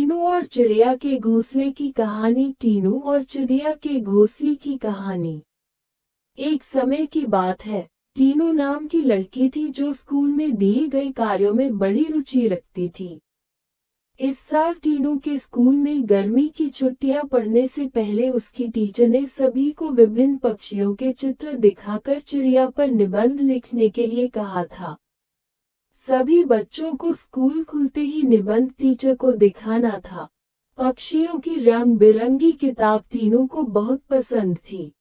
टीनू और चिड़िया के घोंसले की कहानी। टीनू और चिड़िया के घोंसले की कहानी। एक समय की बात है। टीनू नाम की लड़की थी जो स्कूल में दिए गए कार्यों में बड़ी रुचि रखती थी। इस साल टीनू के स्कूल में गर्मी की छुट्टियां पड़ने से पहले उसकी टीचर ने सभी को विभिन्न पक्षियों के चित्र दिखाकर चिड़िया पर निबंध लिखने के लिए कहा था। सभी बच्चों को स्कूल खुलते ही निबंध टीचर को दिखाना था। पक्षियों की रंग बिरंगी किताब टीनू को बहुत पसंद थी।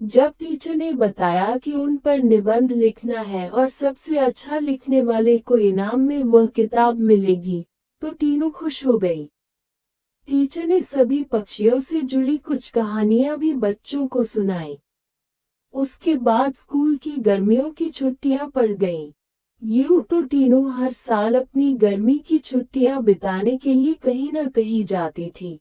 जब टीचर ने बताया कि उन पर निबंध लिखना है और सबसे अच्छा लिखने वाले को इनाम में वह किताब मिलेगी, तो टीनू खुश हो गई। टीचर ने सभी पक्षियों से जुड़ी कुछ कहानियां भी बच्चों को सुनाई। उसके बाद स्कूल की गर्मियों की छुट्टियां पड़ गईं। यूं तो टीनू हर साल अपनी गर्मी की छुट्टियां बिताने के लिए कहीं न कहीं जाती थी,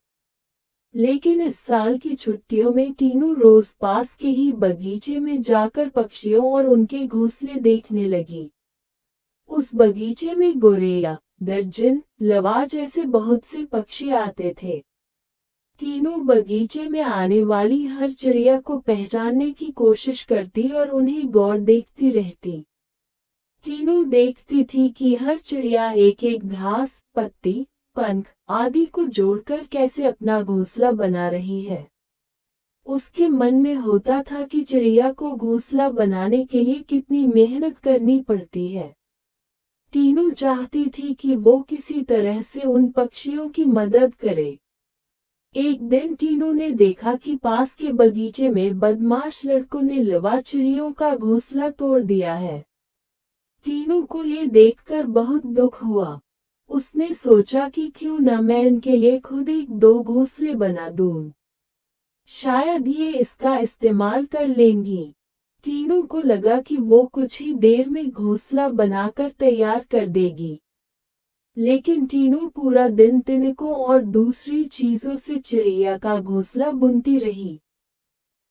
लेकिन इस साल की छुट्टियों में टीनू रोज पास के ही बगीचे में जाकर पक्षियों और उनके घोंसले देखने लगी। उस बगीचे में गोरैया, दर्जन, लवा जैसे बहुत से पक्षी आते थे। टीनू बगीचे में आने वाली हर चिड़िया को पहचानने की कोशिश करती और उन्हें गौर देखती रहती। टीनू देखती थी कि हर चिड़िया एक एक घास, पत्ती, पंख आदि को जोड़कर कैसे अपना घोंसला बना रही है। उसके मन में होता था कि चिड़िया को घोंसला बनाने के लिए कितनी मेहनत करनी पड़ती है। टीनू चाहती थी कि वो किसी तरह से उन पक्षियों की मदद करे। एक दिन टीनू ने देखा कि पास के बगीचे में बदमाश लड़कों ने लवा चिड़ियों का घोंसला तोड़ दिया है। टीनू को ये देखकर बहुत दुख हुआ। उसने सोचा कि क्यों न मैं इनके लिए खुद एक दो घोंसले बना दूं। शायद ये इसका इस्तेमाल कर लेंगी। टीनू को लगा कि वो कुछ ही देर में घोंसला बनाकर तैयार कर देगी। लेकिन टीनू पूरा दिन तिनकों और दूसरी चीजों से चिड़िया का घोंसला बुनती रही।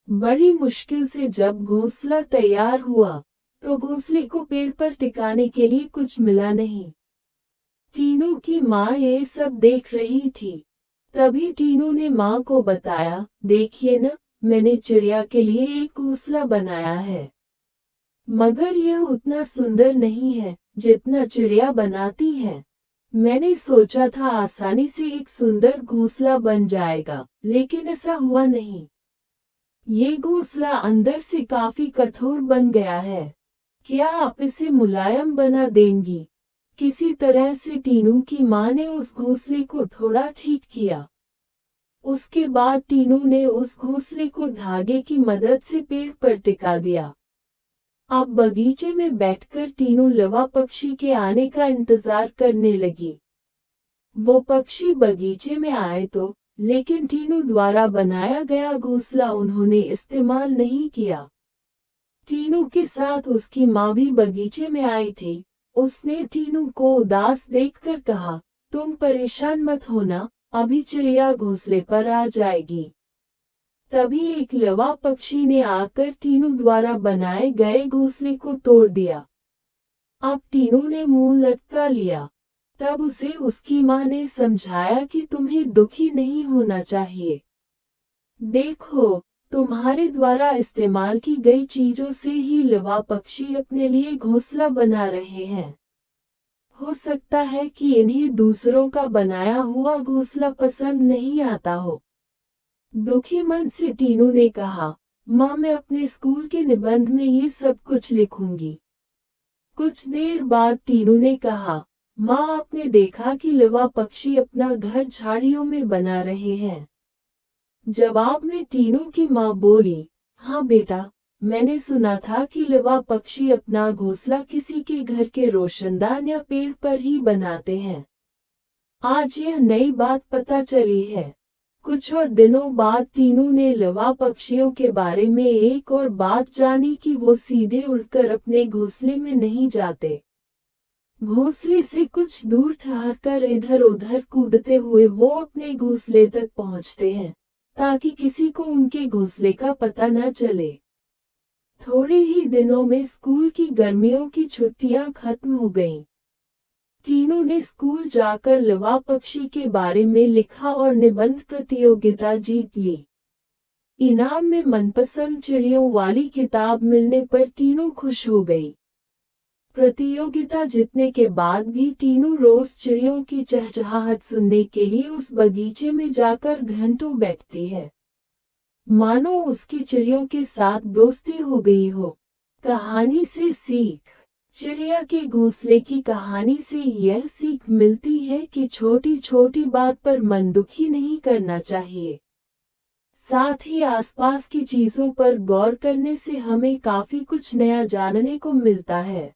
बड़ी मुश्किल से जब घोंसला तैयार हुआ, तो घोंसले को पेड़ पर टिकाने के लिए कुछ मिला नहीं। टीनू की माँ ये सब देख रही थी। तभी टीनू ने माँ को बताया, देखिए न, मैंने चिड़िया के लिए एक घोंसला बनाया है। मगर यह उतना सुंदर नहीं है जितना चिड़िया बनाती है। मैंने सोचा था आसानी से एक सुंदर घोंसला बन जाएगा, लेकिन ऐसा हुआ नहीं। ये घोंसला अंदर से काफी कठोर बन गया है। क्या आप इसे मुलायम बना देंगी? किसी तरह से टीनू की माँ ने उस घोंसले को थोड़ा ठीक किया। उसके बाद टीनू ने उस घोंसले को धागे की मदद से पेड़ पर टिका दिया। अब बगीचे में बैठकर टीनू लवा पक्षी के आने का इंतजार करने लगी। वो पक्षी बगीचे में आए तो, लेकिन टीनू द्वारा बनाया गया घोंसला उन्होंने इस्तेमाल नहीं किया। टीनू के साथ उसकी माँ भी बगीचे में आई थी। उसने टीनू को उदास देखकर कहा, तुम परेशान मत होना, अभी चिड़िया घोंसले पर आ जाएगी। तभी एक लवा पक्षी ने आकर टीनू द्वारा बनाए गए घोंसले को तोड़ दिया। अब टीनू ने मुंह लटका लिया। तब उसे उसकी माँ ने समझाया कि तुम्हें दुखी नहीं होना चाहिए। देखो, तुम्हारे द्वारा इस्तेमाल की गई चीजों से ही लवा पक्षी अपने लिए घोंसला बना रहे हैं। हो सकता है कि इन्हें दूसरों का बनाया हुआ घोंसला पसंद नहीं आता हो। दुखी मन से टीनू ने कहा, माँ मैं अपने स्कूल के निबंध में ये सब कुछ लिखूंगी। कुछ देर बाद टीनू ने कहा, माँ आपने देखा कि लवा पक्षी अपना घर झाड़ियों में बना रहे हैं। जवाब में टीनू की माँ बोली, हाँ बेटा, मैंने सुना था कि लवा पक्षी अपना घोंसला किसी के घर के रोशनदान या पेड़ पर ही बनाते हैं। आज यह नई बात पता चली है। कुछ और दिनों बाद टीनू ने लवा पक्षियों के बारे में एक और बात जानी कि वो सीधे उड़कर अपने घोंसले में नहीं जाते। घोंसले से कुछ दूर ठहरकर इधर उधर कूदते हुए वो अपने घोंसले तक पहुंचते हैं, ताकि किसी को उनके घोंसले का पता न चले। थोड़े ही दिनों में स्कूल की गर्मियों की छुट्टियां खत्म हो गईं। टीनू ने स्कूल जाकर लवा पक्षी के बारे में लिखा और निबंध प्रतियोगिता जीत ली। इनाम में मनपसंद चिड़ियों वाली किताब मिलने पर टीनू खुश हो गई। प्रतियोगिता जीतने के बाद भी टीनू रोज चिड़ियों की चहचहाहट सुनने के लिए उस बगीचे में जाकर घंटों बैठती है, मानो उसकी चिड़ियों के साथ दोस्ती हो गई हो। कहानी से सीख। चिड़िया के घोंसले की कहानी से यह सीख मिलती है कि छोटी छोटी बात पर मन दुखी नहीं करना चाहिए। साथ ही आसपास की चीजों पर गौर करने से हमें काफी कुछ नया जानने को मिलता है।